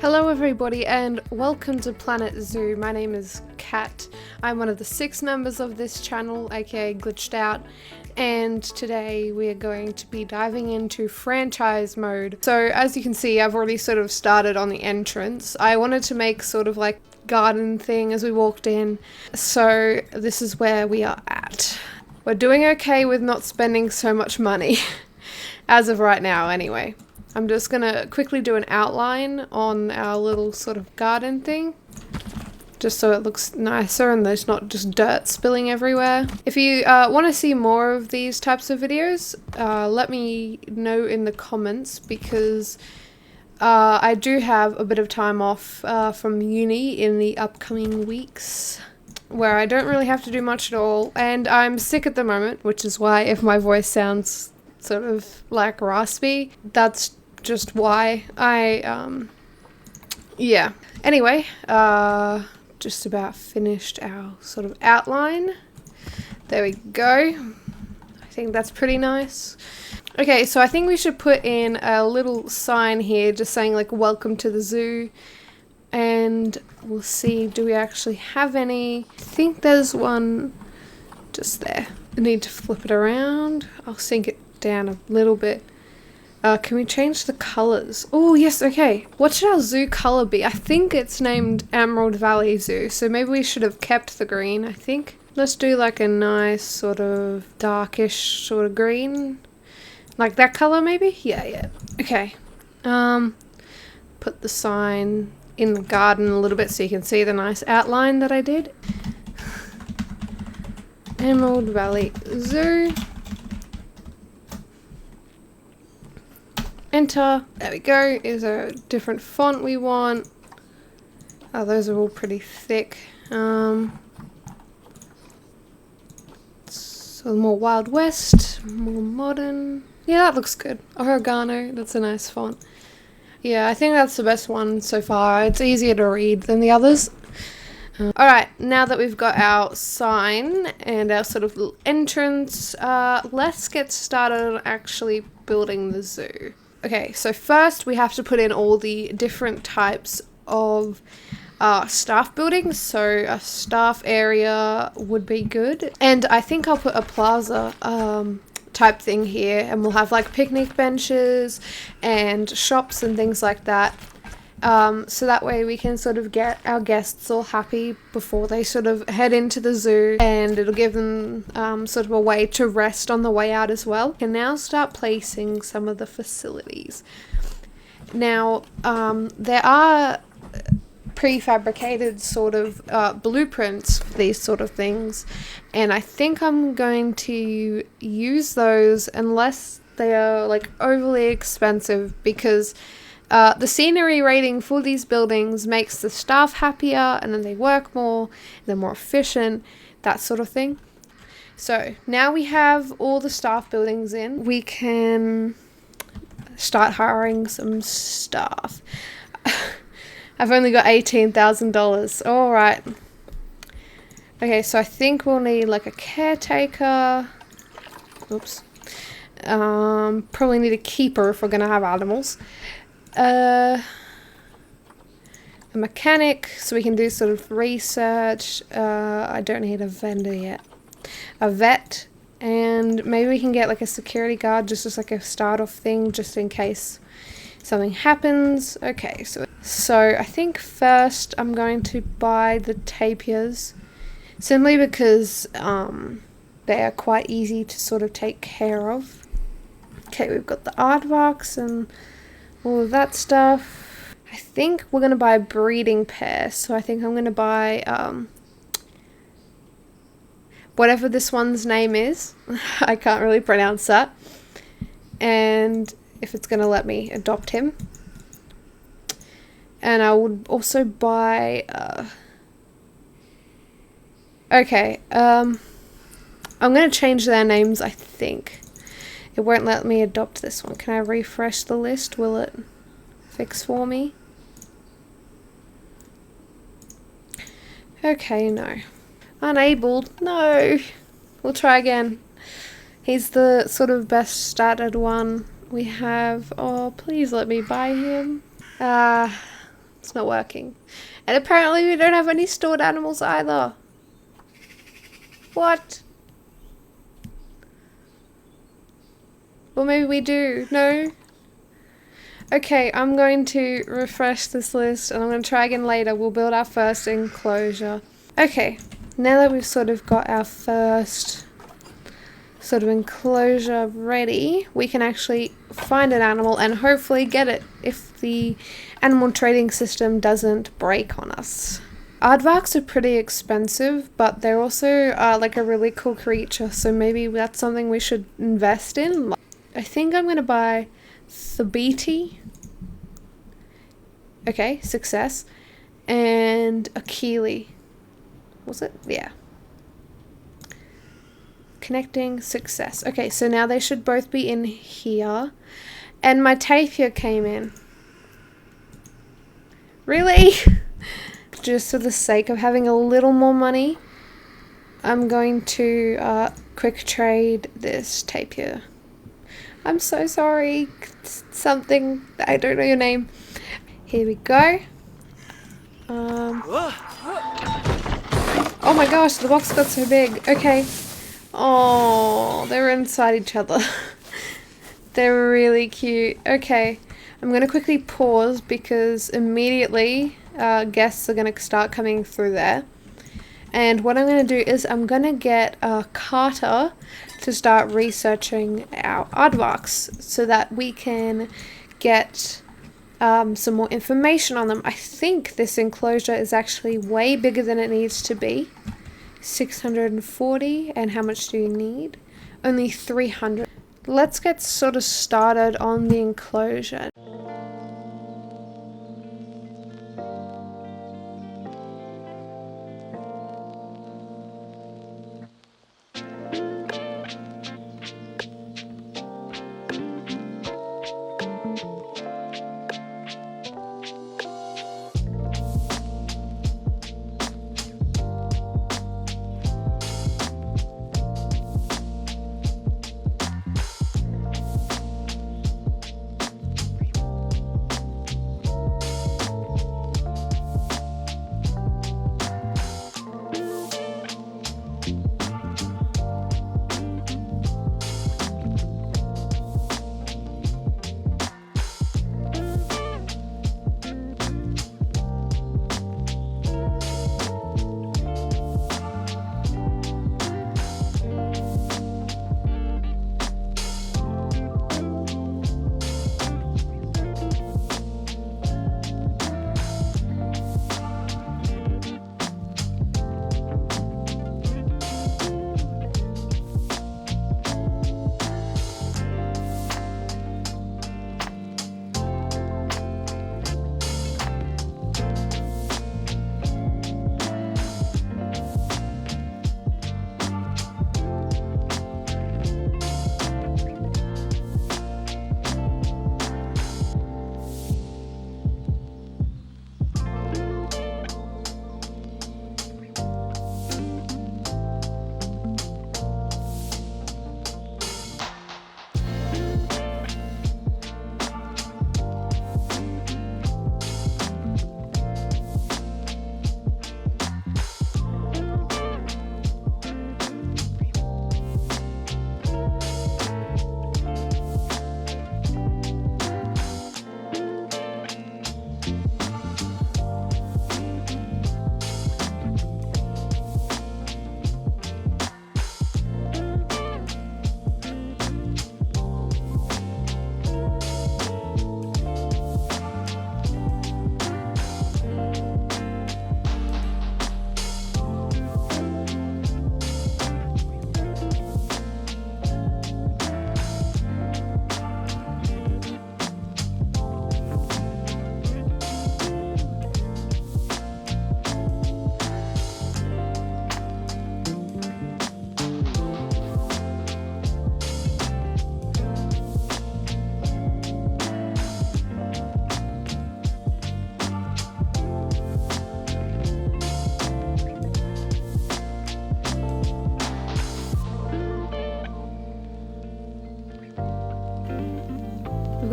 Hello everybody and welcome to Planet Zoo. My name is Kat. I'm one of the 6 members of this channel, aka GlitchedOut, and today we are going to be diving into franchise mode. So as you can see, I've already sort of started on the entrance. I wanted to make sort of like garden thing as we walked in, so this is where we are at. We're doing okay with not spending so much money, as of right now anyway. I'm just gonna quickly do an outline on our little sort of garden thing, just so it looks nicer and there's not just dirt spilling everywhere. If you want to see more of these types of videos, let me know in the comments, because I do have a bit of time off from uni in the upcoming weeks, where I don't really have to do much at all, and I'm sick at the moment, which is why if my voice sounds sort of like raspy, that's just why. Yeah. Anyway, just about finished our sort of outline. There we go. I think that's pretty nice. Okay, so I think we should put in a little sign here just saying like welcome to the zoo, and we'll see, do we actually have any? I think there's one just there. I need to flip it around. I'll sink it down a little bit. Can we change the colours? Oh yes, okay. What should our zoo colour be? I think it's named Emerald Valley Zoo, so maybe we should have kept the green, I think. Let's do like a nice sort of darkish sort of green. Like that colour maybe? Yeah. Okay. Put the sign in the garden a little bit so you can see the nice outline that I did. Emerald Valley Zoo. Enter. There we go. Is there a different font we want? Oh, those are all pretty thick. So more Wild West, more modern. Yeah, that looks good. Oregano, that's a nice font. Yeah, I think that's the best one so far. It's easier to read than the others. Alright, now that we've got our sign and our sort of entrance, let's get started on actually building the zoo. Okay, so first we have to put in all the different types of staff buildings. So a staff area would be good. And I think I'll put a plaza type thing here, and we'll have like picnic benches and shops and things like that. So that way we can sort of get our guests all happy before they sort of head into the zoo, and it'll give them sort of a way to rest on the way out as well. We can now start placing some of the facilities. Now, there are prefabricated sort of blueprints for these sort of things, and I think I'm going to use those unless they are like overly expensive, because the scenery rating for these buildings makes the staff happier, and then they work more, they're more efficient, that sort of thing. So now we have all the staff buildings in, we can start hiring some staff. I've only got $18,000. Alright. Okay, so I think we'll need like a caretaker. Oops. Probably need a keeper if we're going to have animals. A mechanic, so we can do sort of research. I don't need a vendor yet. A vet, and maybe we can get like a security guard, just as like a start off thing, just in case something happens. Okay, so I think first I'm going to buy the tapirs, simply because they are quite easy to sort of take care of. Okay, we've got the aardvarks and all of that stuff. I think we're going to buy a breeding pair, so I think I'm going to buy whatever this one's name is. I can't really pronounce that. And if it's going to let me adopt him. And I would also buy okay, I'm going to change their names, I think. It won't let me adopt this one. Can I refresh the list? Will it fix for me? Okay, no. Unable. No. We'll try again. He's the sort of best started one. We have, oh, please let me buy him. It's not working. And apparently we don't have any stored animals either. What? Well, maybe we do. No? Okay, I'm going to refresh this list and I'm going to try again later. We'll build our first enclosure. Okay, now that we've sort of got our first sort of enclosure ready, we can actually find an animal and hopefully get it if the animal trading system doesn't break on us. Aardvarks are pretty expensive, but they're also like a really cool creature, so maybe that's something we should invest in. I think I'm going to buy Thabiti. Okay, success. And Akili. Was it? Yeah. Connecting, success. Okay, so now they should both be in here. And my tapir came in. Really? Just for the sake of having a little more money, I'm going to quick trade this tapir. I'm so sorry. Something, I don't know your name. Here we go. Oh my gosh, the box got so big. Okay. Oh, they're inside each other. They're really cute. Okay, I'm going to quickly pause because immediately guests are going to start coming through there. And what I'm going to do is I'm going to get Carter to start researching our aardvarks so that we can get some more information on them. I think this enclosure is actually way bigger than it needs to be. 640, and how much do you need? Only 300. Let's get sort of started on the enclosure.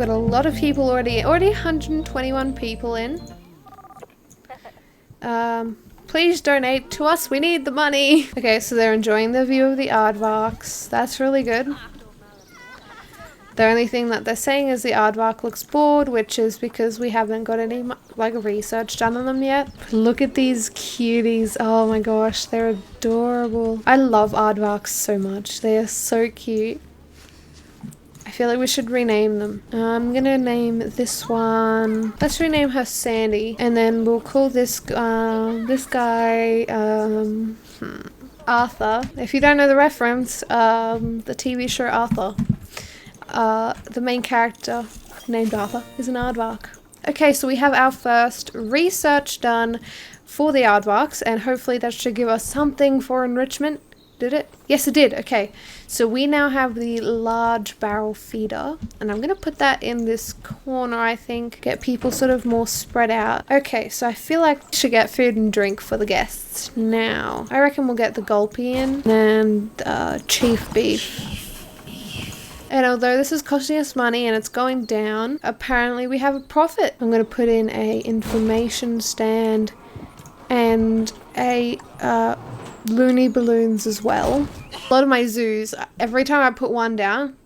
got a lot of people already 121 people in. Please donate to us, we need the money. Okay, so they're enjoying the view of the aardvarks. That's really good. The only thing that they're saying is the aardvark looks bored, which is because we haven't got any like research done on them yet. Look at these cuties. Oh my gosh, they're adorable. I love aardvarks so much. They are so cute. I feel like we should rename them. I'm gonna name this one. Let's rename her Sandy, and then we'll call this guy Arthur. If you don't know the reference, the TV show Arthur. The main character, named Arthur, is an aardvark. Okay, so we have our first research done for the aardvarks, and hopefully that should give us something for enrichment. Did it? Yes, it did. Okay, so we now have the large barrel feeder, and I'm going to put that in this corner, I think. Get people sort of more spread out. Okay, so I feel like we should get food and drink for the guests now. I reckon we'll get the gulpy in and chief beef. And although this is costing us money and it's going down, apparently we have a profit. I'm going to put in a information stand and a loony balloons as well. A lot of my zoos, every time I put one down,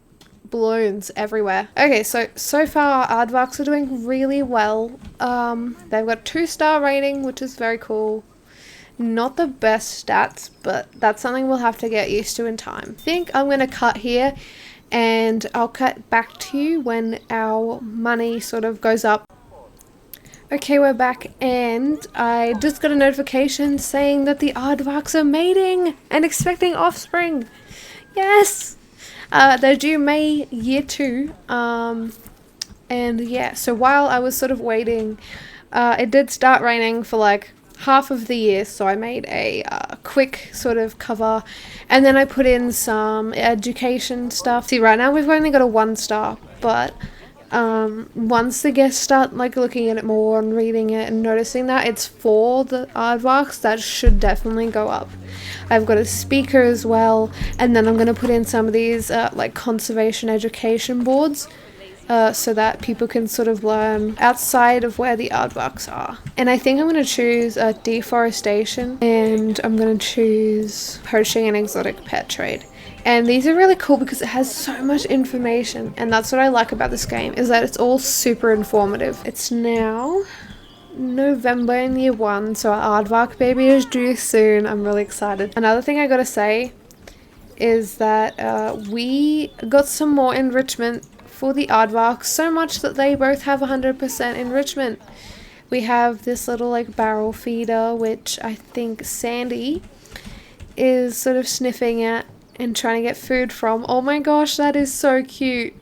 balloons everywhere. Okay, so far our aardvarks are doing really well. They've got 2-star rating, which is very cool. Not the best stats, but that's something we'll have to get used to in time. I think I'm going to cut here, and I'll cut back to you when our money sort of goes up. Okay, we're back, and I just got a notification saying that the aardvarks are mating and expecting offspring. Yes! They're due May year 2. And yeah, so while I was sort of waiting, it did start raining for like half of the year, so I made a quick sort of cover, and then I put in some education stuff. See, right now we've only got a 1-star, but once the guests start like looking at it more and reading it and noticing that it's for the aardvarks, that should definitely go up. I've got a speaker as well, and then I'm going to put in some of these like conservation education boards, so that people can sort of learn outside of where the aardvarks are. And I think I'm going to choose deforestation, and I'm going to choose poaching and exotic pet trade. And these are really cool because it has so much information, and that's what I like about this game, is that it's all super informative. It's now November in year 1, so our aardvark baby is due soon. I'm really excited. Another thing I gotta say is that we got some more enrichment for the aardvarks, so much that they both have 100% enrichment. We have this little like barrel feeder, which I think Sandy is sort of sniffing at and trying to get food from. Oh my gosh, that is so cute.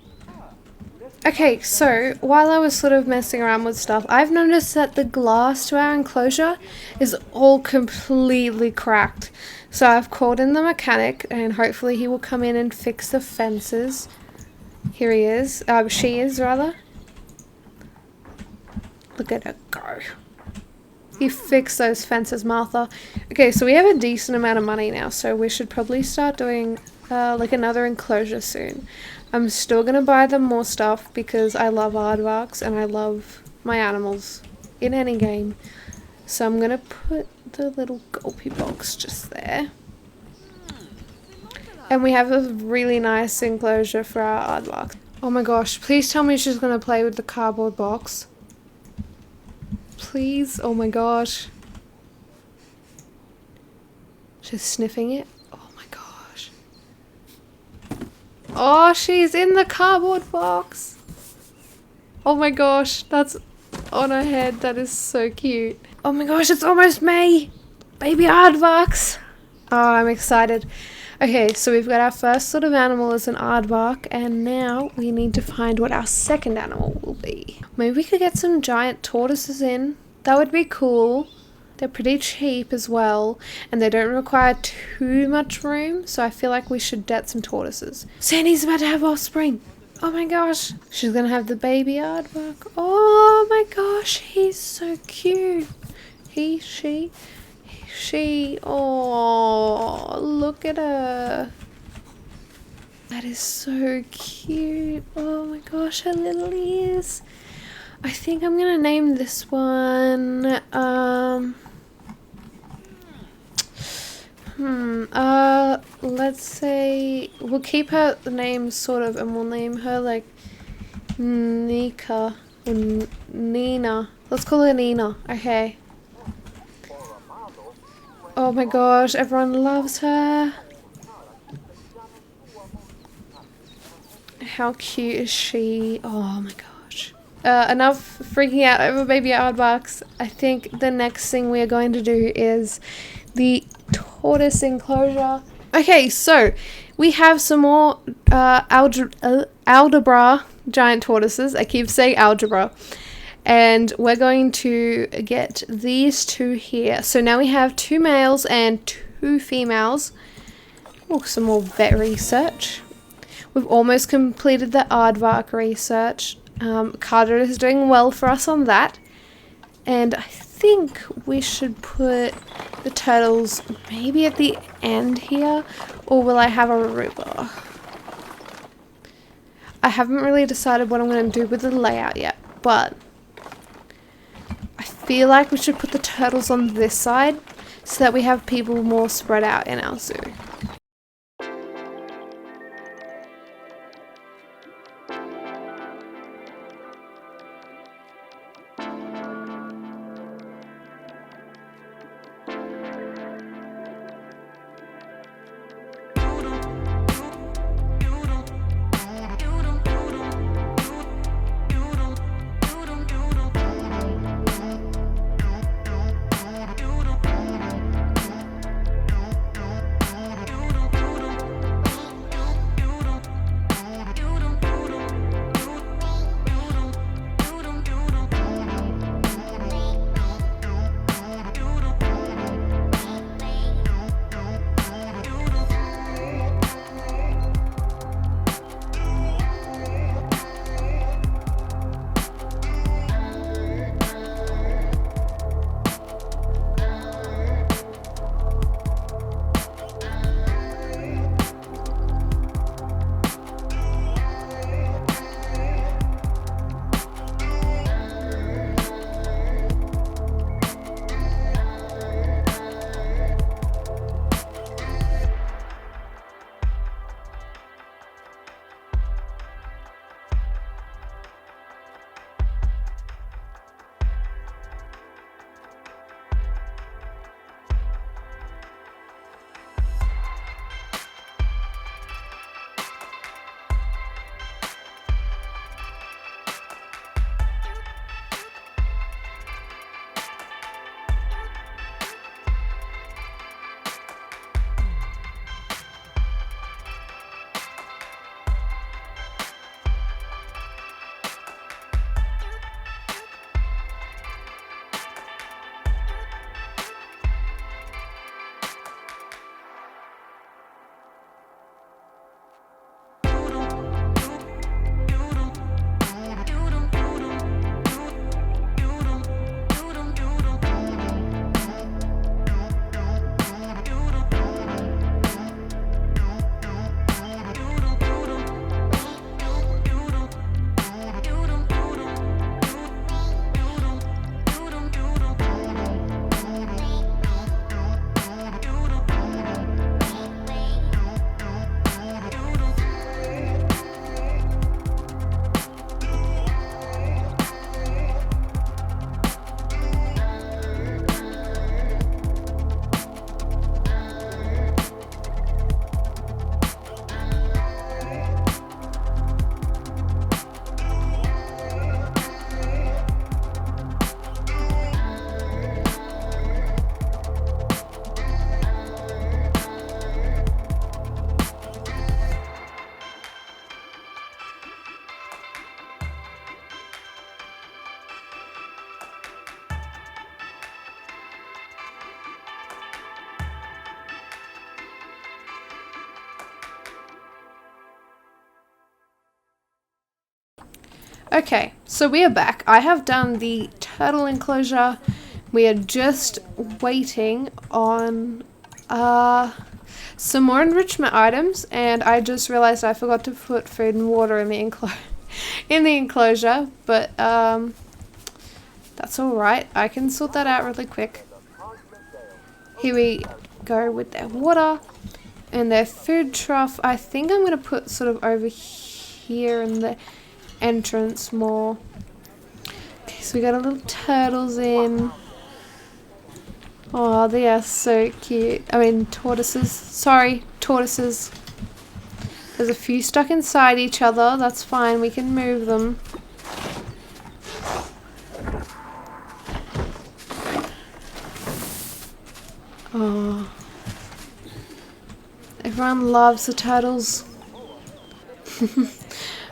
Okay, so while I was sort of messing around with stuff, I've noticed that the glass to our enclosure is all completely cracked. So I've called in the mechanic, and hopefully he will come in and fix the fences. Here he is. She is, rather. Look at her go. You fix those fences, Martha. Okay, so we have a decent amount of money now, so we should probably start doing like another enclosure soon. I'm still going to buy them more stuff because I love aardvarks and I love my animals in any game. So I'm going to put the little gulpy box just there. And we have a really nice enclosure for our aardvarks. Oh my gosh, please tell me she's going to play with the cardboard box. Please, oh my gosh. She's sniffing it. Oh my gosh. Oh, she's in the cardboard box. Oh my gosh, that's on her head. That is so cute. Oh my gosh, it's almost May. Baby aardvarks. Oh, I'm excited. Okay, so we've got our first sort of animal as an aardvark, and now we need to find what our second animal will be. Maybe we could get some giant tortoises in. That would be cool. They're pretty cheap as well, and they don't require too much room, so I feel like we should get some tortoises. Sandy's about to have offspring. Oh my gosh. She's gonna have the baby aardvark. Oh my gosh, he's so cute. He, she. Oh, look at her. That is so cute. Oh my gosh, her little ears. I think I'm gonna name this one, let's say, we'll keep her name sort of, and we'll name her like Nika, or Nina. Let's call her Nina, okay. Oh my gosh, everyone loves her. How cute is she? Oh my gosh. Enough freaking out over baby aardvarks. I think the next thing we are going to do is the tortoise enclosure. Okay, so we have some more algebra giant tortoises. I keep saying algebra. And we're going to get these two here. So now we have 2 males and 2 females. Oh, some more vet research. We've almost completed the aardvark research. Carter is doing well for us on that. And I think we should put the turtles maybe at the end here. Or will I have a river? I haven't really decided what I'm going to do with the layout yet. But I feel like we should put the turtles on this side so that we have people more spread out in our zoo. Okay, so we are back. I have done the turtle enclosure. We are just waiting on some more enrichment items, and I just realized I forgot to put food and water in the enclosure, but that's alright. I can sort that out really quick. Here we go with their water and their food trough. I think I'm going to put sort of over here in the entrance more. Okay, so we got our little turtles in. Oh, they are so cute. I mean, tortoises. Sorry, tortoises. There's a few stuck inside each other. That's fine. We can move them. Oh. Everyone loves the turtles.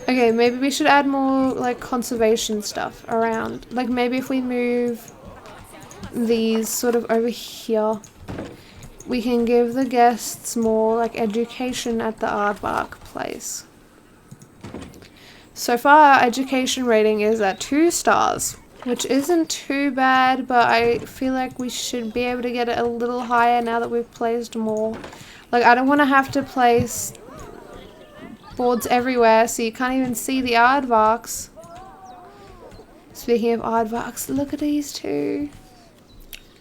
Okay, maybe we should add more like conservation stuff around. Like maybe if we move these sort of over here, we can give the guests more like education at the Aardvark place. So far our education rating is at 2 stars, which isn't too bad, but I feel like we should be able to get it a little higher now that we've placed more. Like I don't want to have to place boards everywhere so you can't even see the aardvarks. Speaking of aardvarks, look at these two.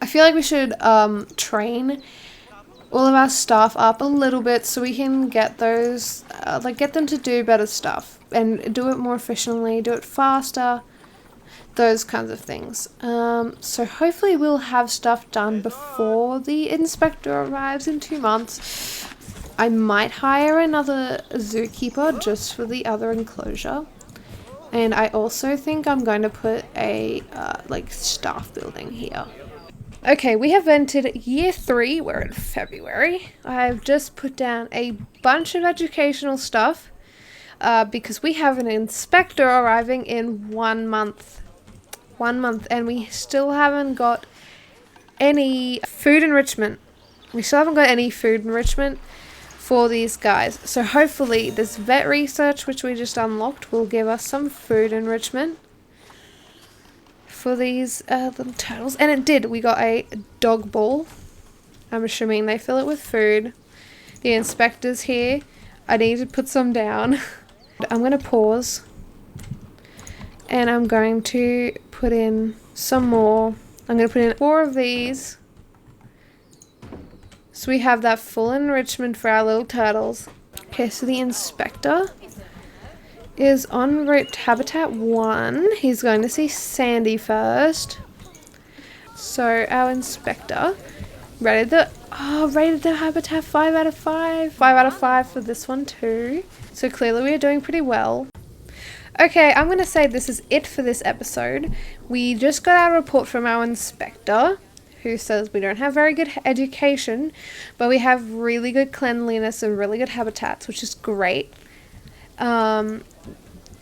I feel like we should train all of our staff up a little bit so we can get those, like get them to do better stuff and do it more efficiently, do it faster, those kinds of things. So hopefully we'll have stuff done before the inspector arrives in 2 months. I might hire another zookeeper just for the other enclosure. And I also think I'm going to put a like staff building here. Okay, we have entered year 3. We're in February. I've just put down a bunch of educational stuff because we have an inspector arriving in 1 month. 1 month, and we still haven't got any food enrichment. We still haven't got any food enrichment for these guys. So hopefully this vet research, which we just unlocked, will give us some food enrichment for these little turtles. And it did. We got a dog bowl. I'm assuming they fill it with food. The inspector's here. I need to put some down. I'm going to pause. And I'm going to put in some more. I'm going to put in 4 of these. So we have that full enrichment for our little turtles. Okay, so the inspector is en route to Habitat 1. He's going to see Sandy first. So our inspector rated the Habitat 5 out of 5. 5 out of 5 for this one too. So clearly we are doing pretty well. Okay, I'm going to say this is it for this episode. We just got our report from our inspector, who says we don't have very good education, but we have really good cleanliness and really good habitats, which is great.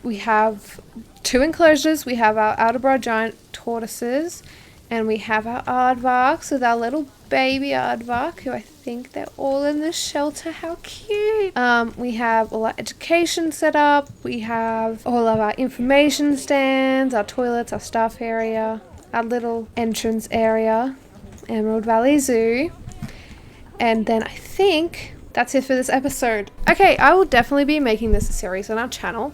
We have 2 enclosures. We have our Aardvark giant tortoises, and we have our aardvarks with our little baby aardvark, who I think they're all in the shelter. How cute! We have all our education set up. We have all of our information stands, our toilets, our staff area, our little entrance area, Emerald Valley Zoo. And then I think that's it for this episode. Okay, I will definitely be making this a series on our channel.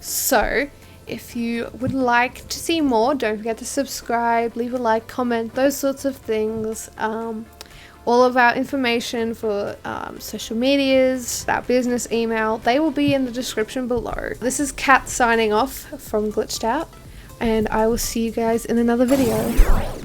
So if you would like to see more, don't forget to subscribe, leave a like, comment, those sorts of things. All of our information for social medias, our business email, they will be in the description below. This is Kat signing off from GlitchedOut, and I will see you guys in another video.